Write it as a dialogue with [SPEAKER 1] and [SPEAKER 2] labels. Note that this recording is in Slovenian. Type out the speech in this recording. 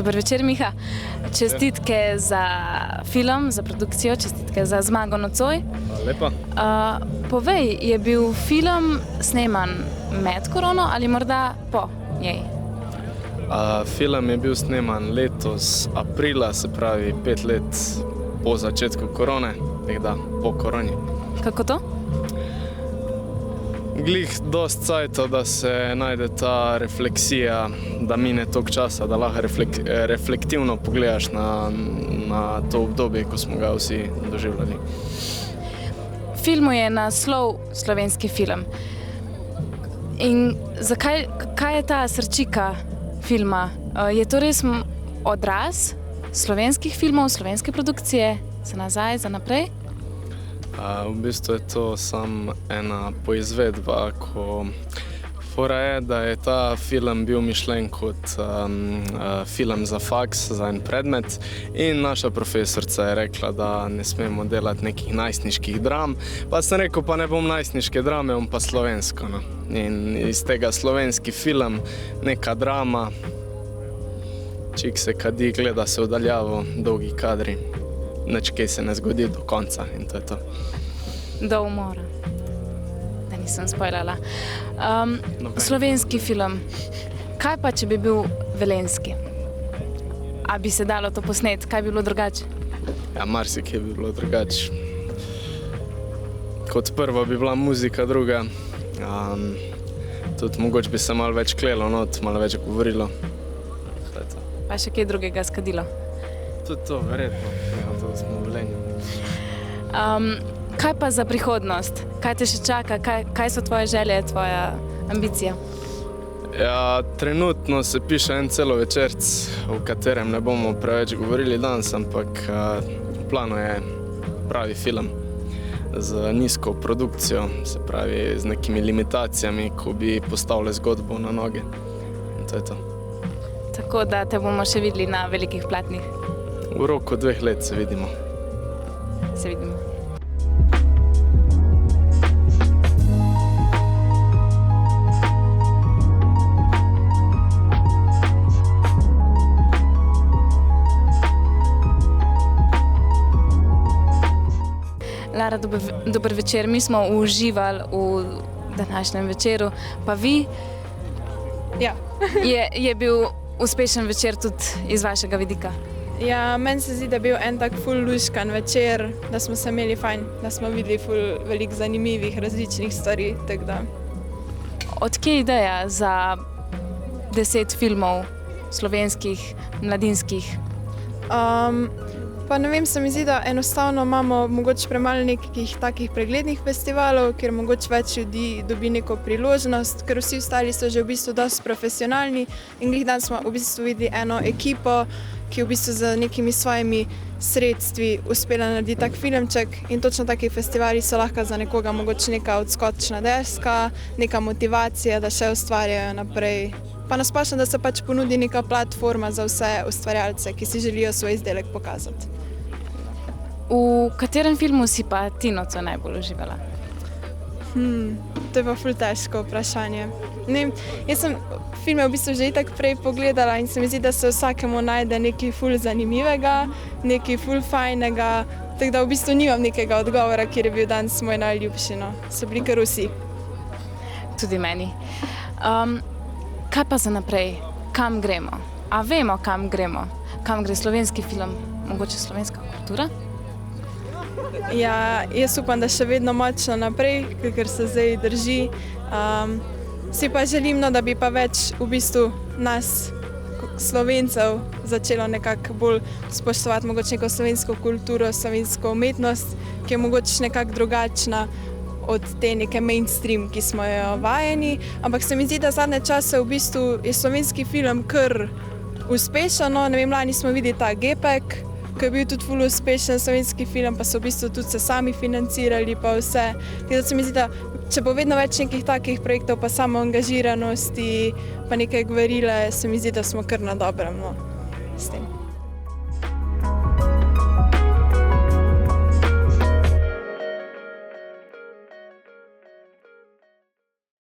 [SPEAKER 1] Dober večer, Miha. Čestitke za film, za produkcijo, čestitke za zmago nocoj.
[SPEAKER 2] Lepa.
[SPEAKER 1] Povej, je bil film sneman med korono ali morda po njej?
[SPEAKER 2] Film je bil sneman letos aprila, se pravi 5 let po začetku korone, tako da po koroni.
[SPEAKER 1] Kako to?
[SPEAKER 2] Glih dost cajta, da se najde ta refleksija, da mine toliko časa, da lahko reflektivno pogledaš na to obdobje, ko smo ga vsi doživljali.
[SPEAKER 1] Filmu je naslov slovenski film. In kaj je ta srčika filma? Je to res odraz slovenskih filmov, slovenske produkcije, za nazaj, za naprej?
[SPEAKER 2] V bistvu je to samo ena poizvedba, ko fora je, da je ta film bil mišljen kot film za faks, za en predmet in naša profesorica je rekla, da ne smemo delati nekih najstniških dram, pa sem rekel, pa ne bom najstniške drame, bom pa slovensko. No. In iz tega slovenski film, neka drama, čik se kadi, gleda se vdaljavo, dolgi kadri. Nič kaj se ne zgodi do konca in to je to.
[SPEAKER 1] Do umora. Da nisem spoilala. Slovenski film. Kaj pa, če bi bil velenjski? A bi se dalo to posnet? Kaj bi bilo drugače?
[SPEAKER 2] Ja, marsikaj bi bilo drugače. Kot prvo bi bila muzika, druga. Tudi mogoče bi se malo več klelo, malo več govorilo. To je to.
[SPEAKER 1] Pa še kaj drugega skadilo?
[SPEAKER 2] Tudi to, verjetno. To smo v Velenju.
[SPEAKER 1] Kaj pa za prihodnost? Kaj te še čaka? Kaj so tvoje želje, tvoja ambicija?
[SPEAKER 2] Ja, trenutno se piše en celovečerc, o katerem ne bomo preveč govorili danes, ampak v planu je pravi film z nizko produkcijo, se pravi z nekimi limitacijami, ko bi postavili zgodbo na noge. In to je to.
[SPEAKER 1] Tako da te bomo še videli na velikih platnih?
[SPEAKER 2] V roku 2 let se vidimo.
[SPEAKER 1] Se vidimo. Lara, dober večer. Mi smo uživali v današnjem večeru, pa vi?
[SPEAKER 3] Ja.
[SPEAKER 1] Je bil uspešen večer tudi iz vašega vidika?
[SPEAKER 3] Ja, meni se zdi, da je bil en tak ful luškan večer, da smo se imeli fajn, da smo videli ful veliko zanimivih, različnih stvari, tako da.
[SPEAKER 1] Odkje ideja za 10 filmov slovenskih, mladinskih?
[SPEAKER 3] Pa ne vem, se mi zdi, da enostavno imamo mogoče premalo nekih takih preglednih festivalov, kjer mogoče več ljudi dobi neko priložnost, ker vsi ostali so že v bistvu dosti profesionalni in glih danes smo v bistvu videli eno ekipo, ki je v bistvu z nekimi svojimi sredstvi uspela narediti tak filmček in točno taki festivali so lahko za nekoga mogoče neka odskočna deska, neka motivacija, da še ustvarjajo naprej. Pa nasplošno, da se pač ponudi neka platforma za vse ustvarjalce, ki si želijo svoj izdelek pokazati.
[SPEAKER 1] V katerem filmu si pa ti nocoj najbolj uživala?
[SPEAKER 3] To je pa ful težko vprašanje. Jaz sem filme v bistvu že itak prej pogledala in se mi zdi, da se vsakemu najde nekaj ful zanimivega, nekaj ful fajnega, tako da v bistvu nimam nekega odgovora, kjer je bil danes moj najljubši, no. So bili kar vsi.
[SPEAKER 1] Tudi meni. Kaj pa za naprej? Kam gremo? A vemo, kam gremo? Kam gre slovenski film? Mogoče slovenska kultura?
[SPEAKER 3] Ja, jaz upam, da še vedno močno naprej, ker se zdaj drži. Si pa želim, da bi pa več v bistvu nas, Slovencev, začelo nekako bolj spoštovati mogoče neko slovensko kulturo, slovensko umetnost, ki je mogoče nekako drugačna od te neke mainstream, ki smo jo vajeni. Ampak se mi zdi, da zadnje čase v bistvu je slovenski film kar uspešen. Ne vem, lani smo videli ta Gepek, ki je bil tudi ful uspešen slovenski film, pa so v bistvu tudi se sami financirali pa vse. Tako da se mi zdi, da če bo vedno več nekih takih projektov, pa samo angažiranosti, pa nekaj govorile, se mi zdi, da smo kar na dobrem, no, s tem.